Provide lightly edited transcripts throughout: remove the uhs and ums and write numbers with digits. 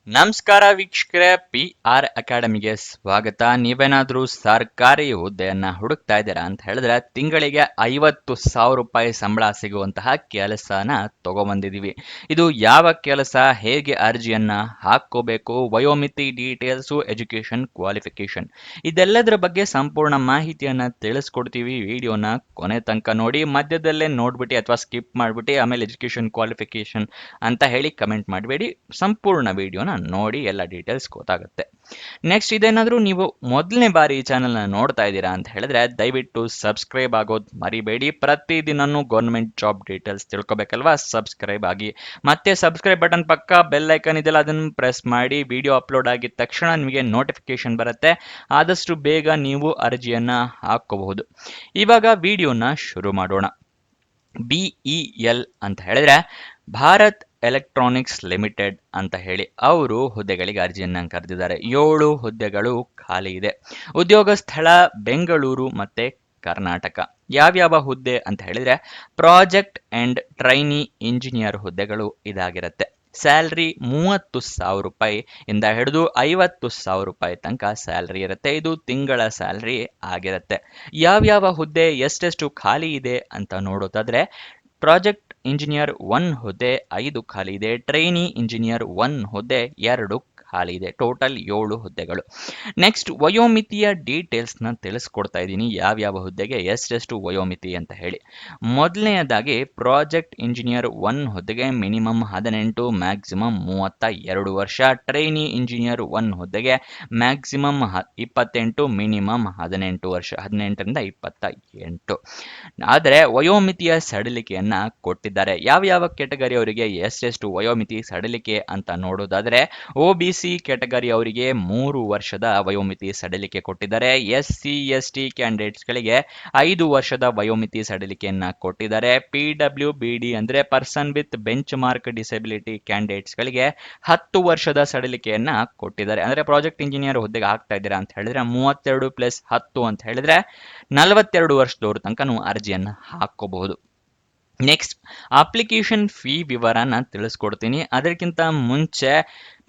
ನಮಸ್ಕಾರ ವೀಕ್ಷಕರೇ, PR ಅಕಾಡೆಮಿಗೆ ಸ್ವಾಗತ. ನೀವೇನಾದ್ರೂ ಸರ್ಕಾರಿ ಹುದ್ದೆಯನ್ನ ಹುಡುಕ್ತಾ ಇದ್ದೀರಾ ಅಂತ ಹೇಳಿದ್ರೆ ತಿಂಗಳಿಗೆ 50,000 ರೂಪಾಯಿ ಸಂಬಳ ಸಿಗುವಂತಹ ಕೆಲಸನ ತಗೊಬಂದಿದೀವಿ. ಇದು ಯಾವ ಕೆಲಸ, ಹೇಗೆ ಅರ್ಜಿಯನ್ನ ಹಾಕೋಬೇಕು, ವಯೋಮಿತಿ ಡೀಟೇಲ್ಸು, ಎಜುಕೇಶನ್ ಕ್ವಾಲಿಫಿಕೇಶನ್ ಇದೆಲ್ಲದರ ಬಗ್ಗೆ ಸಂಪೂರ್ಣ ಮಾಹಿತಿಯನ್ನ ತಿಳಿಸ್ಕೊಡ್ತೀವಿ. ವಿಡಿಯೋನ ಕೊನೆ ತನಕ ನೋಡಿ. ಮಧ್ಯದಲ್ಲೇ ನೋಡ್ಬಿಟ್ಟು ಅಥವಾ ಸ್ಕಿಪ್ ಮಾಡ್ಬಿಟ್ಟು ಆಮೇಲೆ ಎಜುಕೇಶನ್ ಕ್ವಾಲಿಫಿಕೇಶನ್ ಅಂತ ಹೇಳಿ ಕಮೆಂಟ್ ಮಾಡಬೇಡಿ. ಸಂಪೂರ್ಣ ವಿಡಿಯೋನ ನೋಡಿ, ಎಲ್ಲ ಡೀಟೇಲ್ಸ್ ಗೊತ್ತಾಗುತ್ತೆ. ನೆಕ್ಸ್ಟ್, ಇದೇನಾದ್ರೂ ನೀವು ಮೊದಲನೇ ಬಾರಿ ಈ ಚಾನೆಲ್ನ ನೋಡ್ತಾ ಇದ್ದೀರಾ ಅಂತ ಹೇಳಿದ್ರೆ ದಯವಿಟ್ಟು ಸಬ್ಸ್ಕ್ರೈಬ್ ಆಗೋದು ಮರಿಬೇಡಿ. ಪ್ರತಿದಿನನೂ ಗೌರ್ಮೆಂಟ್ ಜಾಬ್ ಡೀಟೇಲ್ಸ್ ತಿಳ್ಕೊಬೇಕಲ್ವಾ, ಸಬ್ಸ್ಕ್ರೈಬ್ ಆಗಿ. ಮತ್ತೆ ಸಬ್ಸ್ಕ್ರೈಬ್ ಬಟನ್ ಪಕ್ಕ ಬೆಲ್ ಐಕನ್ ಇದೆಯಲ್ಲ, ಅದನ್ನು ಪ್ರೆಸ್ ಮಾಡಿ. ವಿಡಿಯೋ ಅಪ್ಲೋಡ್ ಆಗಿದ ತಕ್ಷಣ ನಿಮಗೆ ನೋಟಿಫಿಕೇಶನ್ ಬರುತ್ತೆ. ಆದಷ್ಟು ಬೇಗ ನೀವು ಅರ್ಜಿಯನ್ನ ಹಾಕೋಬಹುದು. ಇವಾಗ ವಿಡಿಯೋನ ಶುರು ಮಾಡೋಣ. BEL ಅಂತ ಹೇಳಿದ್ರೆ ಭಾರತ್ ಎಲೆಕ್ಟ್ರಾನಿಕ್ಸ್ ಲಿಮಿಟೆಡ್ ಅಂತ ಹೇಳಿ ಅವರು ಹುದ್ದೆಗಳಿಗೆ ಅರ್ಜಿಯನ್ನ ಕರೆದಿದ್ದಾರೆ. 7 ಹುದ್ದೆಗಳು ಖಾಲಿ ಇದೆ. ಉದ್ಯೋಗ ಸ್ಥಳ ಬೆಂಗಳೂರು ಮತ್ತೆ ಕರ್ನಾಟಕ. ಯಾವ್ಯಾವ ಹುದ್ದೆ ಅಂತ ಹೇಳಿದ್ರೆ ಪ್ರಾಜೆಕ್ಟ್ ಅಂಡ್ ಟ್ರೈನಿ ಇಂಜಿನಿಯರ್ ಹುದ್ದೆಗಳು ಇದಾಗಿರುತ್ತೆ. ಸ್ಯಾಲ್ರಿ 30,000 ರೂಪಾಯಿ ಇಂದ ಹಿಡಿದು 50,000 ರೂಪಾಯಿ ತನಕ ಸ್ಯಾಲ್ರಿ ಇರುತ್ತೆ. ಇದು ತಿಂಗಳ ಸ್ಯಾಲ್ರಿ ಆಗಿರುತ್ತೆ. ಯಾವ್ಯಾವ ಹುದ್ದೆ ಎಷ್ಟೆಷ್ಟು ಖಾಲಿ ಇದೆ ಅಂತ ನೋಡೋದಾದ್ರೆ ಪ್ರಾಜೆಕ್ಟ್ ಇಂಜಿನಿಯರ್ 1 ಹುದ್ದೆ 5 ಖಾಲಿ ಇದೆ. ಟ್ರೈನಿ ಇಂಜಿನಿಯರ್ 1 ಹುದ್ದೆ 2 ಖಾಲಿ ಇದೆ. ಟೋಟಲ್ 7 ಹುದ್ದೆಗಳು. ನೆಕ್ಸ್ಟ್, ವಯೋಮಿತಿಯ ಡೀಟೇಲ್ಸ್ ನ ತಿಳಿಸ್ಕೊಡ್ತಾ ಇದ್ದೀನಿ, ಯಾವ್ಯಾವ ಹುದ್ದೆಗೆ ಎಷ್ಟೆಷ್ಟು ವಯೋಮಿತಿ ಅಂತ ಹೇಳಿ. ಮೊದಲನೆಯದಾಗಿ ಪ್ರಾಜೆಕ್ಟ್ ಇಂಜಿನಿಯರ್ 1 ಹುದ್ದೆಗೆ ಮಿನಿಮಮ್ 18, ಮ್ಯಾಕ್ಸಿಮಮ್ 32 ವರ್ಷ. ಟ್ರೈನಿ ಇಂಜಿನಿಯರ್ 1 ಹುದ್ದೆಗೆ ಮ್ಯಾಕ್ಸಿಮಮ್ 28, ಮಿನಿಮಮ್ 18 ವರ್ಷ, 18ರಿಂದ 28. ಆದರೆ ವಯೋಮಿತಿಯ ಸಡಿಲಿಕೆಯನ್ನ ಕೊಟ್ಟಿದ್ದಾರೆ. ಯಾವ ಕೆಟಗರಿ ಅವರಿಗೆ ಎಷ್ಟೆಷ್ಟು ವಯೋಮಿತಿ ಸಡಿಲಿಕೆ ಅಂತ ನೋಡೋದಾದ್ರೆ OBC ಕೆಟಗರಿ ಅವರಿಗೆ 3 ವರ್ಷದ ವಯೋಮಿತಿ ಸಡಿಲಿಕೆ ಕೊಟ್ಟಿದ್ದಾರೆ. SC/ST ಕ್ಯಾಂಡಿಡೇಟ್ಸ್ಗಳಿಗೆ 5 ವರ್ಷದ ವಯೋಮಿತಿ ಸಡಿಲಿಕೆಯನ್ನ ಕೊಟ್ಟಿದ್ದಾರೆ. PWBD ಅಂದ್ರೆ person with benchmark disability ಕ್ಯಾಂಡಿಡೇಟ್ಸ್ಗಳಿಗೆ 10 ವರ್ಷದ ಸಡಿಲಿಕೆಯನ್ನ ಕೊಟ್ಟಿದ್ದಾರೆ. ಅಂದ್ರೆ ಪ್ರಾಜೆಕ್ಟ್ ಇಂಜಿನಿಯರ್ ಹುದ್ದೆಗೆ ಆಗ್ತಾ ಇದ್ದೀರಾ ಅಂತ ಹೇಳಿದ್ರೆ 32 + 10 ಅಂತ ಹೇಳಿದ್ರೆ 42 ವರ್ಷದವ್ರ ತನಕ ಅರ್ಜಿಯನ್ನ ಹಾಕೋಬಹುದು. ನೆಕ್ಸ್ಟ್, ಅಪ್ಲಿಕೇಶನ್ ಫೀ ವಿವರನ ತಿಳಿಸ್ಕೊಡ್ತೀನಿ. ಅದಕ್ಕಿಂತ ಮುಂಚೆ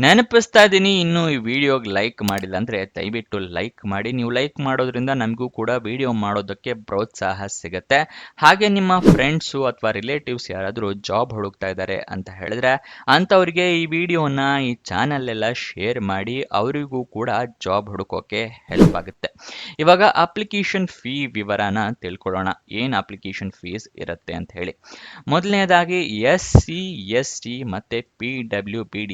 ನೆನಪಿಸ್ತಾ ಇದ್ದೀನಿ, ಇನ್ನು ಈ ವಿಡಿಯೋಗೆ ಲೈಕ್ ಮಾಡಿಲ್ಲ ಅಂದ್ರೆ ದಯವಿಟ್ಟು ಲೈಕ್ ಮಾಡಿ. ನೀವು ಲೈಕ್ ಮಾಡೋದ್ರಿಂದ ನಮಗೂ ಕೂಡ ವಿಡಿಯೋ ಮಾಡೋದಕ್ಕೆ ಪ್ರೋತ್ಸಾಹ ಸಿಗುತ್ತೆ. ಹಾಗೆ ನಿಮ್ಮ ಫ್ರೆಂಡ್ಸು ಅಥವಾ ರಿಲೇಟಿವ್ಸ್ ಯಾರಾದರೂ ಜಾಬ್ ಹುಡುಕ್ತಾ ಇದ್ದಾರೆ ಅಂತ ಹೇಳಿದ್ರೆ ಅಂಥವ್ರಿಗೆ ಈ ವಿಡಿಯೋನ, ಈ ಚಾನಲ್ ಎಲ್ಲ ಶೇರ್ ಮಾಡಿ. ಅವರಿಗೂ ಕೂಡ ಜಾಬ್ ಹುಡುಕೋಕೆ ಹೆಲ್ಪ್ ಆಗುತ್ತೆ. ಇವಾಗ ಅಪ್ಲಿಕೇಶನ್ ಫೀ ವಿವರನ ತಿಳ್ಕೊಳ್ಳೋಣ, ಏನು ಅಪ್ಲಿಕೇಶನ್ ಫೀಸ್ ಇರುತ್ತೆ ಅಂತ ಹೇಳಿ. ಮೊದಲನೇದಾಗಿ SC/ST ಮತ್ತೆ PWBD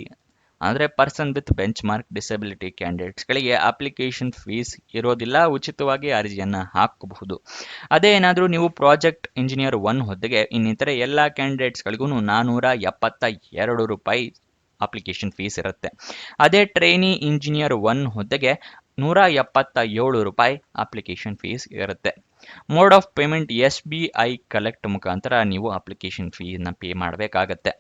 ಅಂದರೆ person with benchmark disability ಕ್ಯಾಂಡಿಡೇಟ್ಸ್ಗಳಿಗೆ ಅಪ್ಲಿಕೇಶನ್ ಫೀಸ್ ಇರೋದಿಲ್ಲ, ಉಚಿತವಾಗಿ ಅರ್ಜಿಯನ್ನು ಹಾಕಬಹುದು. ಅದೇ ಏನಾದರೂ ನೀವು ಪ್ರಾಜೆಕ್ಟ್ ಇಂಜಿನಿಯರ್ 1 ಹುದ್ದೆಗೆ ಇನ್ನಿತರೆ ಎಲ್ಲ ಕ್ಯಾಂಡಿಡೇಟ್ಸ್ಗಳಿಗೂ 472 ರೂಪಾಯಿ ಅಪ್ಲಿಕೇಶನ್ ಫೀಸ್ ಇರುತ್ತೆ. ಅದೇ ಟ್ರೈನಿ ಇಂಜಿನಿಯರ್ 1 ಹುದ್ದೆಗೆ 177 ರೂಪಾಯಿ ಅಪ್ಲಿಕೇಶನ್ ಫೀಸ್ ಇರುತ್ತೆ. Mode of payment SBI collect ಮುಖಾಂತರ ನೀವು ಅಪ್ಲಿಕೇಶನ್ ಫೀನ ಪೇ ಮಾಡಬೇಕಾಗತ್ತೆ.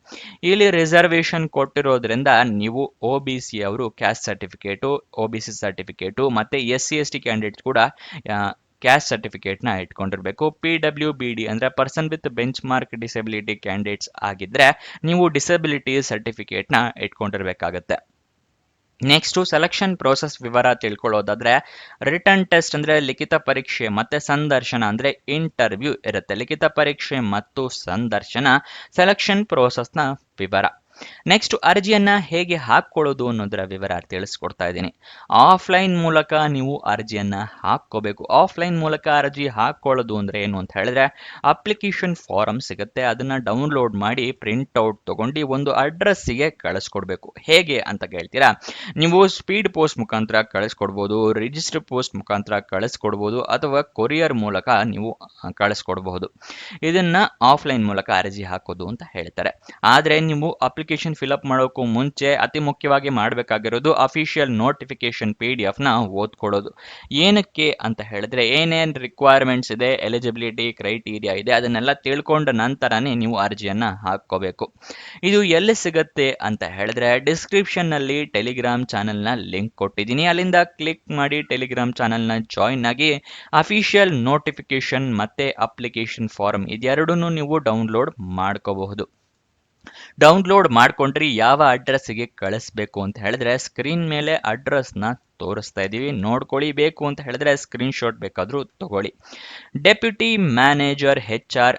ಇಲ್ಲಿ ರಿಸರ್ವೇಶನ್ ಕೊಟ್ಟಿರೋದ್ರಿಂದ ನೀವು OBC ಅವರು ಕ್ಯಾಸ್ಟ್ ಸರ್ಟಿಫಿಕೇಟು, OBC ಸರ್ಟಿಫಿಕೇಟು ಮತ್ತೆ SC/ST ಕ್ಯಾಂಡಿಡೇಟ್ಸ್ ಕೂಡ ಕ್ಯಾಸ್ಟ್ ಸರ್ಟಿಫಿಕೇಟ್ನ ಇಟ್ಕೊಂಡಿರಬೇಕು. PWBD ಅಂದರೆ person with benchmark disability candidates ಆಗಿದ್ರೆ ನೀವು ಡಿಸೆಬಿಲಿಟಿ ಸರ್ಟಿಫಿಕೇಟ್ನ ಇಟ್ಕೊಂಡಿರ್ಬೇಕಾಗತ್ತೆ. ನೆಕ್ಸ್ಟ್, ಸೆಲೆಕ್ಷನ್ ಪ್ರೋಸೆಸ್ ವಿವರ ತಿಳ್ಕೊಳ್ಳೋದಾದ್ರೆ ರಿಟರ್ನ್ ಟೆಸ್ಟ್ ಅಂದ್ರೆ ಲಿಖಿತ ಪರೀಕ್ಷೆ ಮತ್ತೆ ಸಂದರ್ಶನ ಅಂದ್ರೆ ಇಂಟರ್ವ್ಯೂ ಇರುತ್ತೆ. ಲಿಖಿತ ಪರೀಕ್ಷೆ ಮತ್ತು ಸಂದರ್ಶನ ಸೆಲೆಕ್ಷನ್ ಪ್ರೋಸೆಸ್ನ ವಿವರ. ನೆಕ್ಸ್ಟ್, ಅರ್ಜಿಯನ್ನ ಹೇಗೆ ಹಾಕೊಳ್ಳೋದು ಅನ್ನೋದರ ವಿವರ ತಿಳಿಸ್ಕೊಡ್ತಾ ಇದ್ದೀನಿ. ಆಫ್ಲೈನ್ ಮೂಲಕ ನೀವು ಅರ್ಜಿಯನ್ನ ಹಾಕೋಬೇಕು. ಆಫ್ಲೈನ್ ಮೂಲಕ ಅರ್ಜಿ ಹಾಕೊಳ್ಳೋದು ಅಂದ್ರೆ ಏನು ಅಂತ ಹೇಳಿದ್ರೆ ಅಪ್ಲಿಕೇಶನ್ ಫಾರಂ ಸಿಗುತ್ತೆ, ಅದನ್ನ ಡೌನ್ಲೋಡ್ ಮಾಡಿ ಪ್ರಿಂಟ್ಔಟ್ ತಗೊಂಡು ಒಂದು ಅಡ್ರೆಸ್ಸಿಗೆ ಕಳಿಸ್ಕೊಡ್ಬೇಕು. ಹೇಗೆ ಅಂತ ಕೇಳ್ತೀರಾ? ನೀವು ಸ್ಪೀಡ್ ಪೋಸ್ಟ್ ಮುಖಾಂತರ ಕಳಿಸ್ಕೊಡ್ಬೋದು, ರಿಜಿಸ್ಟರ್ ಪೋಸ್ಟ್ ಮುಖಾಂತರ ಕಳಿಸ್ಕೊಡ್ಬೋದು, ಅಥವಾ ಕೊರಿಯರ್ ಮೂಲಕ ನೀವು ಕಳಿಸ್ಕೊಡ್ಬಹುದು. ಇದನ್ನ ಆಫ್ಲೈನ್ ಮೂಲಕ ಅರ್ಜಿ ಹಾಕೋದು ಅಂತ ಹೇಳ್ತಾರೆ. ಆದ್ರೆ ನೀವು ಅಪ್ಲಿಕೇಶನ್ ಫಿಲ್ಅಪ್ ಮಾಡೋಕ್ಕೂ ಮುಂಚೆ ಅತಿ ಮುಖ್ಯವಾಗಿ ಮಾಡಬೇಕಾಗಿರೋದು ಅಫಿಷಿಯಲ್ ನೋಟಿಫಿಕೇಶನ್ PDF ನ ಓದ್ಕೊಳ್ಳೋದು. ಏನಕ್ಕೆ ಅಂತ ಹೇಳಿದ್ರೆ ಏನೇನು ರಿಕ್ವೈರ್ಮೆಂಟ್ಸ್ ಇದೆ, ಎಲಿಜಿಬಿಲಿಟಿ ಕ್ರೈಟೀರಿಯಾ ಇದೆ, ಅದನ್ನೆಲ್ಲ ತಿಳ್ಕೊಂಡ ನಂತರನೇ ನೀವು ಅರ್ಜಿಯನ್ನ ಹಾಕೋಬೇಕು. ಇದು ಎಲ್ಲಿ ಸಿಗುತ್ತೆ ಅಂತ ಹೇಳಿದ್ರೆ ಡಿಸ್ಕ್ರಿಪ್ಷನ್ ನಲ್ಲಿ ಟೆಲಿಗ್ರಾಮ್ ಚಾನೆಲ್ನ ಲಿಂಕ್ ಕೊಟ್ಟಿದ್ದೀನಿ, ಅಲ್ಲಿಂದ ಕ್ಲಿಕ್ ಮಾಡಿ ಟೆಲಿಗ್ರಾಮ್ ಚಾನೆಲ್ನ ಜಾಯಿನ್ ಆಗಿ ಅಫಿಷಿಯಲ್ ನೋಟಿಫಿಕೇಶನ್ ಮತ್ತೆ ಅಪ್ಲಿಕೇಶನ್ ಫಾರಂ ಇದೆರಡನ್ನೂ ನೀವು ಡೌನ್ಲೋಡ್ ಮಾಡ್ಕೋಬಹುದು. ಡೌನ್ಲೋಡ್ ಮಾಡ್ಕೊಂಡ್ರಿ ಯಾವ ಅಡ್ರೆಸ್ಸಿಗೆ ಕಳಿಸ್ಬೇಕು ಅಂತ ಹೇಳಿದ್ರೆ ಸ್ಕ್ರೀನ್ ಮೇಲೆ ಅಡ್ರೆಸ್ನ ತೋರಿಸ್ತಾ ಇದ್ದೀವಿ, ನೋಡ್ಕೊಳ್ಳಿ. ಬೇಕು ಅಂತ ಹೇಳಿದ್ರೆ ಸ್ಕ್ರೀನ್ ಶಾಟ್ ಬೇಕಾದರೂ ತಗೊಳ್ಳಿ. Deputy manager HR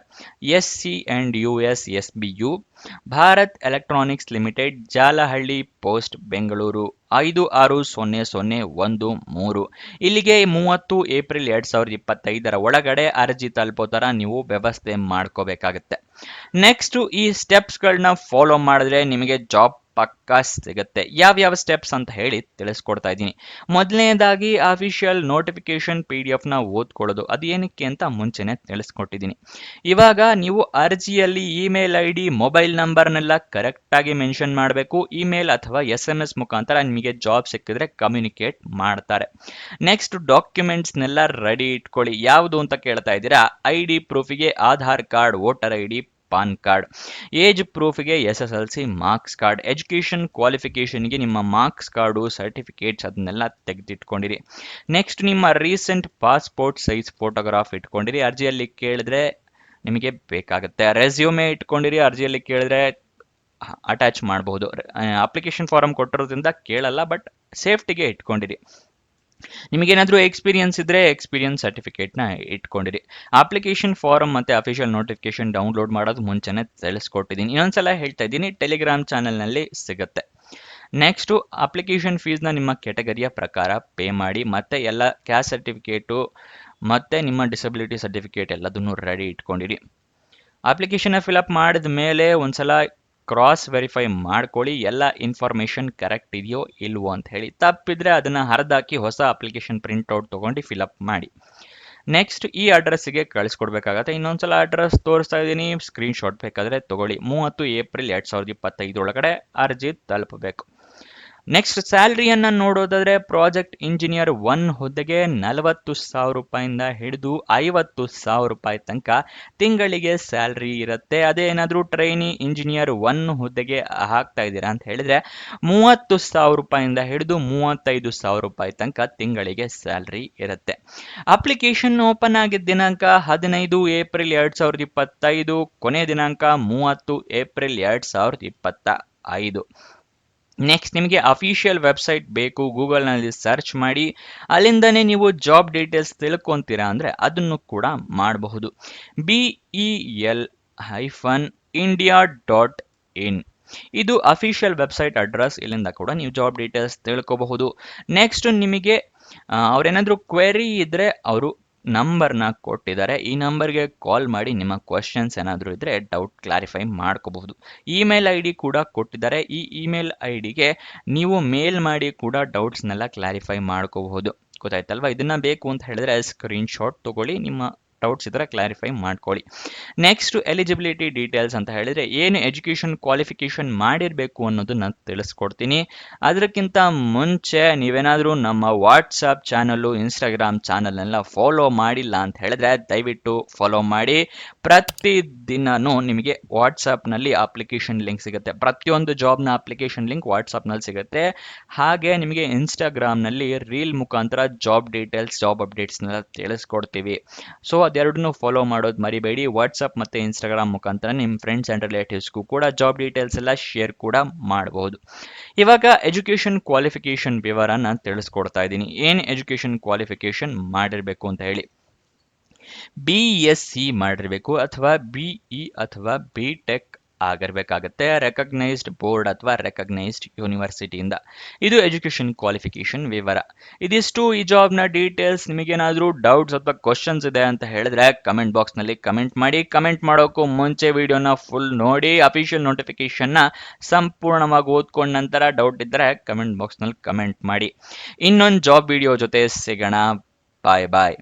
SC&US SBU Bharat electronics limited, Jalahalli post, Bengaluru 560013. ಇಲ್ಲಿಗೆ 30 ಏಪ್ರಿಲ್ 2025 ಒಳಗಡೆ ಅರ್ಜಿ ತಲುಪೋ ಥರ ನೀವು ವ್ಯವಸ್ಥೆ ಮಾಡ್ಕೋಬೇಕಾಗತ್ತೆ. ನೆಕ್ಸ್ಟ್ ಈ ಸ್ಟೆಪ್ಸ್ಗಳನ್ನ ಫಾಲೋ ಮಾಡಿದ್ರೆ ನಿಮಗೆ ಜಾಬ್ ಪಕ್ಕಾ ಸಿಗುತ್ತೆ. ಯಾವ್ಯಾವ ಸ್ಟೆಪ್ಸ್ ಅಂತ ಹೇಳಿ ತಿಳಿಸ್ಕೊಡ್ತಾ ಇದ್ದೀನಿ. ಮೊದಲನೇದಾಗಿ ಅಫಿಷಿಯಲ್ ನೋಟಿಫಿಕೇಶನ್ PDF ನ ಓದ್ಕೊಳ್ಳೋದು. ಅದು ಏನಕ್ಕೆ ಅಂತ ಮುಂಚೆನೆ ತಿಳಿಸ್ಕೊಟ್ಟಿದ್ದೀನಿ. ಇವಾಗ ನೀವು ಅರ್ಜಿಯಲ್ಲಿ ಇಮೇಲ್ ID, ಮೊಬೈಲ್ ನಂಬರ್ನೆಲ್ಲ ಕರೆಕ್ಟಾಗಿ ಮೆನ್ಷನ್ ಮಾಡಬೇಕು. ಇಮೇಲ್ ಅಥವಾ SMS ಮುಖಾಂತರ ನಿಮಗೆ ಜಾಬ್ ಸಿಕ್ಕಿದ್ರೆ ಕಮ್ಯುನಿಕೇಟ್ ಮಾಡ್ತಾರೆ. ನೆಕ್ಸ್ಟ್ ಡಾಕ್ಯುಮೆಂಟ್ಸ್ನೆಲ್ಲ ರೆಡಿ ಇಟ್ಕೊಳ್ಳಿ. ಯಾವುದು ಅಂತ ಕೇಳ್ತಾ ಇದ್ದೀರಾ? ID ಪ್ರೂಫಿಗೆ Aadhaar card, voter ID, PAN card. Age ಪ್ರೂಫ್ಗೆ SSLC ಮಾರ್ಕ್ಸ್ ಕಾರ್ಡ್. ಎಜುಕೇಷನ್ ಕ್ವಾಲಿಫಿಕೇಷನ್ಗೆ ನಿಮ್ಮ ಮಾರ್ಕ್ಸ್ ಕಾರ್ಡು, ಸರ್ಟಿಫಿಕೇಟ್ಸ್ ಅದನ್ನೆಲ್ಲ ತೆಗೆದಿಟ್ಕೊಂಡಿರಿ. ನೆಕ್ಸ್ಟ್ ನಿಮ್ಮ ರೀಸೆಂಟ್ ಪಾಸ್ಪೋರ್ಟ್ ಸೈಜ್ ಫೋಟೋಗ್ರಾಫ್ ಇಟ್ಕೊಂಡಿರಿ. ಅರ್ಜಿಯಲ್ಲಿ ಕೇಳಿದ್ರೆ ನಿಮಗೆ ಬೇಕಾಗುತ್ತೆ. ರೆಸ್ಯೂಮೆ ಇಟ್ಕೊಂಡಿರಿ. ಅರ್ಜಿಯಲ್ಲಿ ಕೇಳಿದ್ರೆ ಅಟ್ಯಾಚ್ ಮಾಡಬಹುದು. ಅಪ್ಲಿಕೇಶನ್ ಫಾರಮ್ ಕೊಟ್ಟಿರೋದ್ರಿಂದ ಕೇಳಲ್ಲ, ಬಟ್ ಸೇಫ್ಟಿಗೆ ಇಟ್ಕೊಂಡಿರಿ. ನಿಮಗೇನಾದರೂ ಎಕ್ಸ್ಪೀರಿಯನ್ಸ್ ಇದ್ದರೆ ಎಕ್ಸ್ಪೀರಿಯನ್ಸ್ ಸರ್ಟಿಫಿಕೇಟ್ನ ಇಟ್ಕೊಂಡಿರಿ. ಅಪ್ಲಿಕೇಶನ್ ಫಾರಮ್ ಮತ್ತು ಅಫಿಷಿಯಲ್ ನೋಟಿಫಿಕೇಶನ್ ಡೌನ್ಲೋಡ್ ಮಾಡೋದು ಮುಂಚೆನೇ ತಿಳಿಸ್ಕೊಟ್ಟಿದ್ದೀನಿ. ಇನ್ನೊಂದ್ಸಲ ಹೇಳ್ತಾ ಇದ್ದೀನಿ, ಟೆಲಿಗ್ರಾಮ್ ಚಾನಲ್ನಲ್ಲಿ ಸಿಗುತ್ತೆ. ನೆಕ್ಸ್ಟು ಅಪ್ಲಿಕೇಶನ್ ಫೀಸ್ನ ನಿಮ್ಮ ಕೆಟಗರಿಯ ಪ್ರಕಾರ ಪೇ ಮಾಡಿ. ಮತ್ತು ಎಲ್ಲ ಕ್ಯಾಸ್ಟ್ ಸರ್ಟಿಫಿಕೇಟು ಮತ್ತು ನಿಮ್ಮ ಡಿಸಬಿಲಿಟಿ ಸರ್ಟಿಫಿಕೇಟ್ ಎಲ್ಲದನ್ನು ರೆಡಿ ಇಟ್ಕೊಂಡಿರಿ. ಅಪ್ಲಿಕೇಶನ್ನ ಫಿಲಪ್ ಮಾಡಿದ ಮೇಲೆ ಒಂದ್ಸಲ ಕ್ರಾಸ್ ವೆರಿಫೈ ಮಾಡ್ಕೊಳ್ಳಿ, ಎಲ್ಲ ಇನ್ಫಾರ್ಮೇಷನ್ ಕರೆಕ್ಟ್ ಇದೆಯೋ ಇಲ್ವೋ ಅಂತ ಹೇಳಿ. ತಪ್ಪಿದ್ರೆ ಅದನ್ನು ಹರಿದಾಕಿ ಹೊಸ ಅಪ್ಲಿಕೇಶನ್ ಪ್ರಿಂಟ್ಔಟ್ ತೊಗೊಂಡು ಫಿಲಪ್ ಮಾಡಿ. ನೆಕ್ಸ್ಟ್ ಈ ಅಡ್ರೆಸ್ಸಿಗೆ ಕಳಿಸ್ಕೊಡ್ಬೇಕಾಗತ್ತೆ. ಇನ್ನೊಂದ್ಸಲ ಅಡ್ರೆಸ್ ತೋರಿಸ್ತಾ ಇದ್ದೀನಿ, ಸ್ಕ್ರೀನ್ ಶಾಟ್ ಬೇಕಾದರೆ ತಗೊಳ್ಳಿ. 30 ಏಪ್ರಿಲ್ 2025 ಒಳಗಡೆ ಅರ್ಜಿ ತಲುಪಬೇಕು. ನೆಕ್ಸ್ಟ್ ಸ್ಯಾಲ್ರಿಯನ್ನು ನೋಡೋದಾದ್ರೆ ಪ್ರಾಜೆಕ್ಟ್ ಇಂಜಿನಿಯರ್ 1 ಹುದ್ದೆಗೆ 40,000 ರೂಪಾಯಿಂದ ಹಿಡಿದು 50,000 ರೂಪಾಯಿ ತನಕ ತಿಂಗಳಿಗೆ ಸ್ಯಾಲ್ರಿ ಇರುತ್ತೆ. ಅದೇನಾದರೂ ಟ್ರೈನಿ ಇಂಜಿನಿಯರ್ 1 ಹುದ್ದೆಗೆ ಹಾಕ್ತಾ ಇದ್ದೀರಾ ಅಂತ ಹೇಳಿದ್ರೆ 30,000 ರೂಪಾಯಿಂದ ಹಿಡಿದು 35,000 ರೂಪಾಯಿ ತನಕ ತಿಂಗಳಿಗೆ ಸ್ಯಾಲ್ರಿ ಇರುತ್ತೆ. ಅಪ್ಲಿಕೇಶನ್ ಓಪನ್ ಆಗಿದ್ದ ದಿನಾಂಕ 15 ಏಪ್ರಿಲ್ 2025, ಕೊನೆ ದಿನಾಂಕ 30 ಏಪ್ರಿಲ್ 2025. ನೆಕ್ಸ್ಟ್ ನಿಮಗೆ ಅಫಿಷಿಯಲ್ ವೆಬ್ಸೈಟ್ ಬೇಕು, ಗೂಗಲ್ನಲ್ಲಿ ಸರ್ಚ್ ಮಾಡಿ. ಅಲ್ಲಿಂದನೇ ನೀವು ಜಾಬ್ ಡೀಟೇಲ್ಸ್ ತಿಳ್ಕೊತೀರಾ ಅಂದರೆ ಅದನ್ನು ಕೂಡ ಮಾಡಬಹುದು. BEL-India.in ಇದು ಅಫಿಷಿಯಲ್ ವೆಬ್ಸೈಟ್ ಅಡ್ರೆಸ್. ಇಲ್ಲಿಂದ ಕೂಡ ನೀವು ಜಾಬ್ ಡೀಟೇಲ್ಸ್ ತಿಳ್ಕೋಬಹುದು. ನೆಕ್ಸ್ಟ್ ನಿಮಗೆ ಅವ್ರೇನಾದರೂ ಕ್ವೆರಿ ಇದ್ದರೆ ಅವರು ನಂಬರ್ನ ಕೊಟ್ಟಿದ್ದಾರೆ. ಈ ನಂಬರ್ಗೆ ಕಾಲ್ ಮಾಡಿ ನಿಮ್ಮ ಕ್ವಶನ್ಸ್ ಏನಾದರೂ ಇದ್ದರೆ ಡೌಟ್ ಕ್ಲಾರಿಫೈ ಮಾಡ್ಕೋಬಹುದು. ಇಮೇಲ್ ID ಕೂಡ ಕೊಟ್ಟಿದ್ದಾರೆ. ಈ ಇಮೇಲ್ IDಗೆ ನೀವು ಮೇಲ್ ಮಾಡಿ ಕೂಡ ಡೌಟ್ಸ್ನೆಲ್ಲ ಕ್ಲಾರಿಫೈ ಮಾಡ್ಕೋಬಹುದು. ಗೊತ್ತಾಯ್ತಲ್ವಾ? ಇದನ್ನ ಬೇಕು ಅಂತ ಹೇಳಿದ್ರೆ ಸ್ಕ್ರೀನ್ ಶಾಟ್ ತಗೊಳ್ಳಿ, ನಿಮ್ಮ ಡೌಟ್ಸ್ ಇದ್ದರೆ ಕ್ಲಾರಿಫೈ ಮಾಡ್ಕೊಳ್ಳಿ. ನೆಕ್ಸ್ಟ್ ಎಲಿಜಿಬಿಲಿಟಿ ಡೀಟೇಲ್ಸ್ ಅಂತ ಹೇಳಿದರೆ ಏನು ಎಜುಕೇಷನ್ ಕ್ವಾಲಿಫಿಕೇಷನ್ ಮಾಡಿರಬೇಕು ಅನ್ನೋದನ್ನ ತಿಳಿಸ್ಕೊಡ್ತೀನಿ. ಅದಕ್ಕಿಂತ ಮುಂಚೆ ನೀವೇನಾದರೂ ನಮ್ಮ ವಾಟ್ಸಪ್ ಚಾನಲ್ಲು, ಇನ್ಸ್ಟಾಗ್ರಾಮ್ ಚಾನಲ್ನೆಲ್ಲ ಫಾಲೋ ಮಾಡಿಲ್ಲ ಅಂತ ಹೇಳಿದ್ರೆ ದಯವಿಟ್ಟು ಫಾಲೋ ಮಾಡಿ. ಪ್ರತಿದಿನವೂ ನಿಮಗೆ ವಾಟ್ಸಪ್ನಲ್ಲಿ ಅಪ್ಲಿಕೇಶನ್ ಲಿಂಕ್ ಸಿಗುತ್ತೆ. ಪ್ರತಿಯೊಂದು ಜಾಬ್ನ ಅಪ್ಲಿಕೇಶನ್ ಲಿಂಕ್ ವಾಟ್ಸಪ್ನಲ್ಲಿ ಸಿಗುತ್ತೆ. ಹಾಗೆ ನಿಮಗೆ ಇನ್ಸ್ಟಾಗ್ರಾಮ್ನಲ್ಲಿ ರೀಲ್ ಮುಖಾಂತರ ಜಾಬ್ ಡೀಟೇಲ್ಸ್, ಜಾಬ್ ಅಪ್ಡೇಟ್ಸ್ನೆಲ್ಲ ತಿಳಿಸ್ಕೊಡ್ತೀವಿ. ಸೊ ಅದೆರಡನ್ನೂ ಫಾಲೋ ಮಾಡೋದು ಮರಿಬೇಡಿ. ವಾಟ್ಸಪ್ ಮತ್ತು ಇನ್ಸ್ಟಾಗ್ರಾಮ್ ಮುಖಾಂತರ ನಿಮ್ಮ ಫ್ರೆಂಡ್ಸ್ ಆ್ಯಂಡ್ ರಿಲೇಟಿವ್ಸ್ಗೂ ಕೂಡ ಜಾಬ್ ಡೀಟೇಲ್ಸ್ ಎಲ್ಲ ಶೇರ್ ಕೂಡ ಮಾಡಬಹುದು. ಇವಾಗ ಎಜುಕೇಷನ್ ಕ್ವಾಲಿಫಿಕೇಷನ್ ವಿವರನ ತಿಳಿಸ್ಕೊಡ್ತಾ ಇದ್ದೀನಿ. ಏನು ಎಜುಕೇಷನ್ ಕ್ವಾಲಿಫಿಕೇಷನ್ ಮಾಡಿರಬೇಕು ಅಂತ ಹೇಳಿ. BSc ಮಾಡಿರಬೇಕು ಅಥವಾ BE ಅಥವಾ BTech ಆಗಿರಬೇಕಾಗತ್ತೆ, ರೆಕಗ್ನೈಸ್ಡ್ ಬೋರ್ಡ್ ಅಥವಾ ರೆಕಗ್ನೈಸ್ಡ್ ಯೂನಿವರ್ಸಿಟಿಯಿಂದ. ಇದು ಎಜುಕೇಷನ್ ಕ್ವಾಲಿಫಿಕೇಷನ್ ವಿವರ. ಇದಿಷ್ಟು ಈ ಜಾಬ್ನ ಡೀಟೇಲ್ಸ್. ನಿಮಗೇನಾದರೂ ಡೌಟ್ಸ್ ಅಥವಾ ಕ್ವಶನ್ಸ್ ಇದೆ ಅಂತ ಹೇಳಿದ್ರೆ ಕಮೆಂಟ್ ಬಾಕ್ಸ್ನಲ್ಲಿ ಕಮೆಂಟ್ ಮಾಡಿ. ಕಮೆಂಟ್ ಮಾಡೋಕ್ಕೂ ಮುಂಚೆ ವಿಡಿಯೋನ ಫುಲ್ ನೋಡಿ, ಅಫಿಷಿಯಲ್ ನೋಟಿಫಿಕೇಷನ್ನ ಸಂಪೂರ್ಣವಾಗಿ ಓದ್ಕೊಂಡ ನಂತರ ಡೌಟ್ ಇದ್ದರೆ ಕಮೆಂಟ್ ಬಾಕ್ಸ್ನಲ್ಲಿ ಕಮೆಂಟ್ ಮಾಡಿ. ಇನ್ನೊಂದು ಜಾಬ್ ವಿಡಿಯೋ ಜೊತೆ ಸಿಗೋಣ. ಬಾಯ್ ಬಾಯ್.